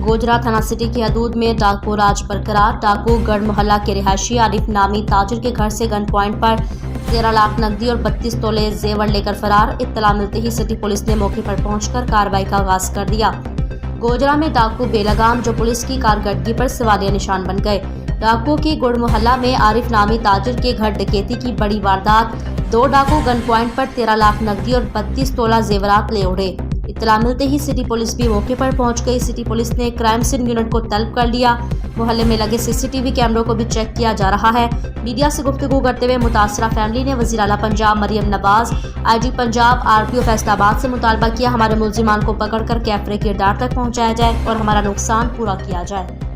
गोजरा थाना सिटी की हदूद में डाकू राज बरकरार। डाकू गढ़ मोहल्ला के रिहायशी आरिफ नामी ताजिर के घर से गन पॉइंट पर 13 लाख नकदी और 32 तोले जेवर लेकर फरार। इत्तला मिलते ही सिटी पुलिस ने मौके पर पहुंचकर कार्रवाई का आगाज कर दिया। गोजरा में डाकू बेलगाम जो पुलिस की कारकर्दगी पर सवालिया निशान बन गए। डाकू की गुड़ मोहल्ला में आरिफ नामी ताजिर के घर डकैती की बड़ी वारदात। 2 डाकू गन पॉइंट पर 13 लाख नकदी और 32 तोला जेवरात ले उड़े। इत्तला मिलते ही सिटी पुलिस भी मौके पर पहुंच गई। सिटी पुलिस ने क्राइम सीन यूनिट को तलब कर लिया। मोहल्ले में लगे सीसीटीवी कैमरों को भी चेक किया जा रहा है। मीडिया से गुफ्तगू करते हुए मुतासरा फैमिली ने वज़ीर आला पंजाब मरियम नवाज, IG पंजाब, RPO फैसलाबाद से मुतालबा किया हमारे मुलजिमान को पकड़कर कैफरे किरदार तक पहुंचाया जाए और हमारा नुकसान पूरा किया जाए।